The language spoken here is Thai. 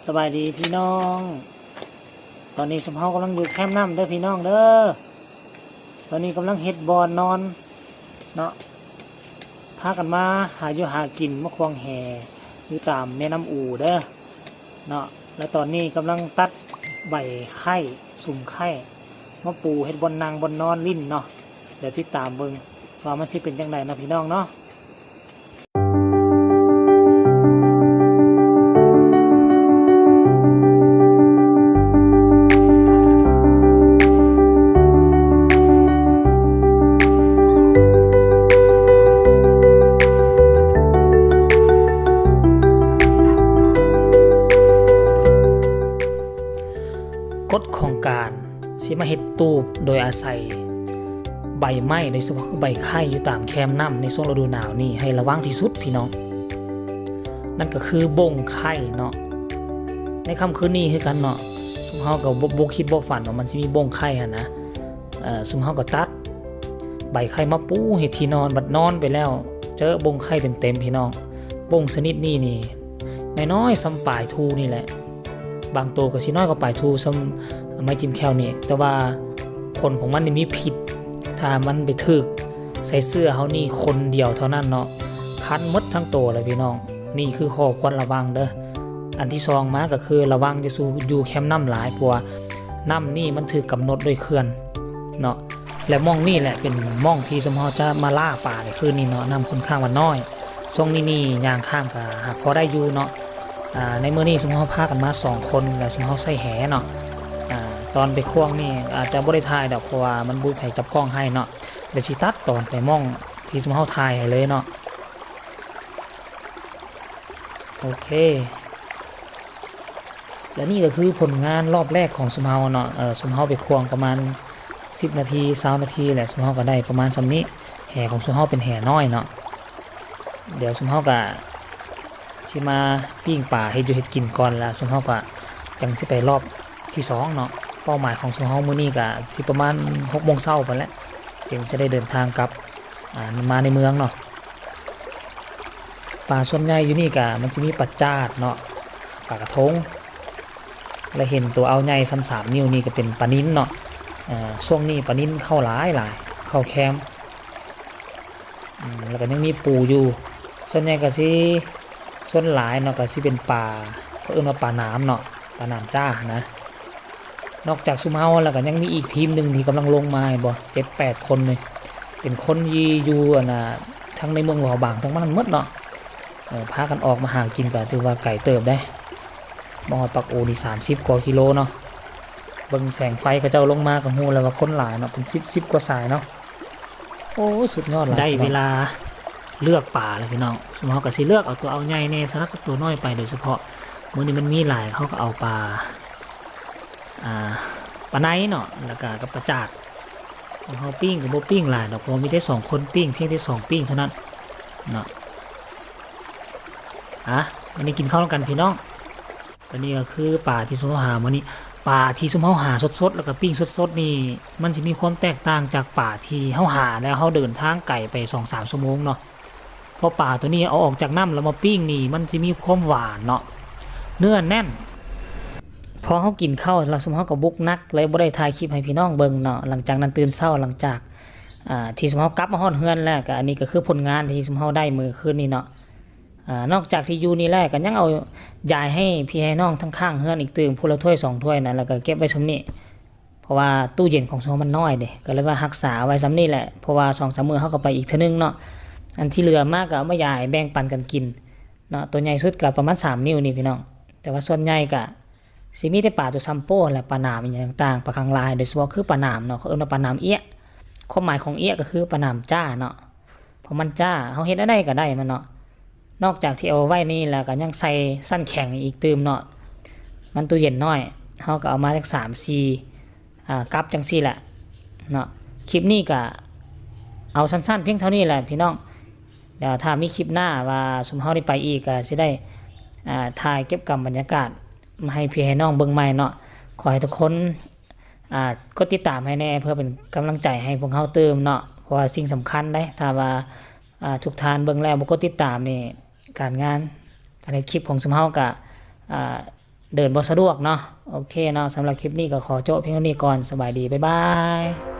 สบายดีพี่น้องตอนนี้สมเฮากำลังอยู่แคมป์น้ำเด้อพี่น้องเด้อตอนนี้กำลังเฮ็ดบอนนอนเนาะพากันมาหาอยู่หากินมะควงแห่อยู่ตามแม่น้ำอู่เด้อเนาะและตอนนี้กำลังตัดใบไข่สุ่มไข่มะปูเฮ็ดบอนนางบอนนอนลิ้นเนาะเดี๋ยวติดตามเบิ่งว่ามันสิเป็นจังไดเนาะพี่น้องเนาะกฎของการสิมาเฮ็ดตูบโดยอาศัยใบไม้โดยเฉพาะใบไข่อยู่ตามแคมน้ำในช่วงฤดูหนาวนี่ให้ระวังที่สุดพี่น้องนั่นก็คือบงไข่เนาะในค่ำคืนนี้คือกันเนาะสมเฮาก็บ่คิดบ่ฝันว่ามันสิมีบงไข่หั่นนะสมเฮาก็ตัดใบไข่มาปูเฮ็ดที่นอนบัดนอนไปแล้วเจอบงไข่เต็มๆพี่น้องบงชนิดนี้นี่น้อยๆซ้ำปลายทูนี่แหละบางตัวก็สิน้อยกว่าปลายทูซ้ำไม้จิ้มแควนี่แต่ว่าขนของมันนี่มีพิษถ้ามันไปถึกใส่เสื้อเฮานี่คนเดียวเท่านั้นเนาะคันหมดทั้งตัวเลยพี่น้องนี่คือข้อควรระวังเด้ออันที่สองมาก็คือระวังจะอยู่แคมป์น้ำหลายเพราะว่าน้ำนี่มันถือกำหนดโดยเขื่อนเนาะและม่องนี่แหละเป็นม่องที่สมเฮาจะมาล่าป่าในคืนนี้เนาะน้ำค่อนข้างว่าน้อยช่วงนี้ย่างข้ามก็หากพอได้อยู่เนาะในมื้อนี้สมเฮาพากันมา2คนแล้วสมเฮาใส่แหเนาะตอนไปควงนี่อาจจะบ่ได้ถ่ายดอกเพราะว่ามันบ่ให้จับกล้องให้เนาะเดี๋ยวสิตัดตอนไปมองที่สมเฮาถ่ายให้เลยเนาะโอเคและนี่ก็คือผลงานรอบแรกของสมเฮาเนาะสมเฮาไปควงประมาณ10นาที20นาทีแหละสมเฮาก็ได้ประมาณซำนี้แห่ของสมเฮาเป็นแห่น้อยเนาะเดี๋ยวสมเฮาก็สิมาปิ้งป่าเฮ็ดอยู่เฮ็ดกินก่อนแล้วสมเฮาก็จังสิไปรอบที่2เนาะเป้าหมายของสมเฮามื้อนี้ก็สิประมาณ 6:00 นปานแหละจึงจะได้เดินทางกลับมาในเมืองเนาะป่าส่วนใหญ่อยู่นี่ก็มันสิมีปัจจาดเนาะปลากระทงและเห็นตัวเอาใหญ่3นิ้วนี่ก็เป็นปลานิ้นเนาะช่วงนี้ปลานิ้นเข้าหลายเข้าแคมป์แล้วก็ยังมีปูอยู่ส่วนใหญ่ก็สิส่วนหลายเนาะก็สิเป็นปลาก็เอิ้นว่าปลาน้ำเนาะปลาน้ำจ้านะนอกจากซุมเฮาแล้วก็ยังมีอีกทีมหนึ่งที่กำลังลงมาบ่ 7-8 คนเลยเป็นคนยีอยู่ทั้งในเมืองหล่อบางทั้งบ้านหมดเนาะพากันออกมาหากินก็ถือว่าไก่เติบได้มอดปักโอนี่30 กว่ากิโลเนาะเบิ่งแสงไฟเขาเจ้าลงมาก็ฮู้แล้วว่าคนหลายเนาะเป็น10กว่าสายเนาะโอ้สุดยอดเลยได้เวลาเลือกป่าแล้วพี่น้องซุมเฮาก็สิเลือกเอาตัวเอาใหญ่แน่ซะกับตัวน้อยไปโดยเฉพาะมื้อนี้มันมีหลายเขาก็เอาปลาไนเนาะแล้วก็กับปลาจาดของเขาปิ้งกับโบปิ้งหลายดอกเพราะมีได้2คนปิ้งเพียงได้2ปิ้งเท่านั้นเนาะวันนี้กินข้าวกันพี่น้องตอนนี้ก็คือปลาที่ซุมเฮาหามื้อนี้ปลาที่ซุมเฮาหาสดๆแล้วก็ปิ้งสดๆนี่มันสิมีความแตกต่างจากปลาที่เฮาหาแล้วเฮาเดินทางไกลไป 2-3 ชั่วโมงเนาะเพราะปลาตัวนี้เอาออกจากน้ำแล้วมาปิ้งนี่มันสิมีความหวานเนาะเนื้อแน่นพอเขากินข้าวเราสมเขากับบุกนักเลยบ่ได้ถ่ายคลิปให้พี่น้องเบิ่งเนาะหลังจากนั้นตื่นเช้าหลังจากที่สมเขากลับมาฮอดเฮือนแล้วก็อันนี้ก็คือผลงานที่สมเขาได้มื้อคืนนี้เนาะนอกจากที่อยู่นี่แล้วก็ยังเอายายให้พี่ให้น้องทั้งข้างเฮือนอีกตื่มผู้ละถ้วย2ถ้วยนะแล้วก็เก็บไว้ซำนี้เพราะว่าตู้เย็นของสมเขามันน้อยเด้ก็เลยว่ารักษาไว้ซำนี้แหละเพราะว่า 2-3 มื้อเฮาก็ไปอีกเทื่อนึงเนาะอันที่เหลือมากก็เอามายายแบ่งปันกันกินเนาะตัวใหญ่สุดก็ประมาณ3นิ้วนี่พี่น้องแต่ว่าส่วนใหญ่ก็สิมีแต่ปลาตัวซัมโป้และปลาหนามอย่างต่างๆปลาคังลายโดยเฉพาะคือปลาหนามเนาะเขาเอิ้นว่าปลาหนามเอี้ยความหมายของเอี้ยก็คือปลาหนามจ้าเนาะเพราะมันจ้าเฮาเฮ็ดได้ก็ได้มันเนาะนอกจากที่เอาไว้นี่แล้วก็ยังใส่สั้นแข็งอีกตื่มเนาะมันตู้เย็นน้อยเฮาก็เอามาสัก3-4กับจังซี่แหละเนาะคลิปนี้ก็เอาสั้นๆเพียงเท่านี้แหละพี่น้องเดี๋ยวถ้ามีคลิปหน้าว่าสมเฮาได้ไปอีกก็สิได้ถ่ายเก็บกับบรรยากาศมาให้พี่ให้น้องเบิ่งใหม่เนาะขอให้ทุกคนกดติดตามให้แน่เพื่อเป็นกำลังใจให้พวกเฮาเติมเนาะเพราะว่าสิ่งสำคัญได้ถ้าว่าทุกท่านเบิ่งแล้วบ่กดติดตามนี่การงานการเฮ็ดคลิปของสมเฮาก็ เดินบ่สะดวกเนาะโอเคเนาะสำหรับคลิปนี้ก็ขอจบเพียงเท่านี้ก่อนสบายดีบ๊ายบาย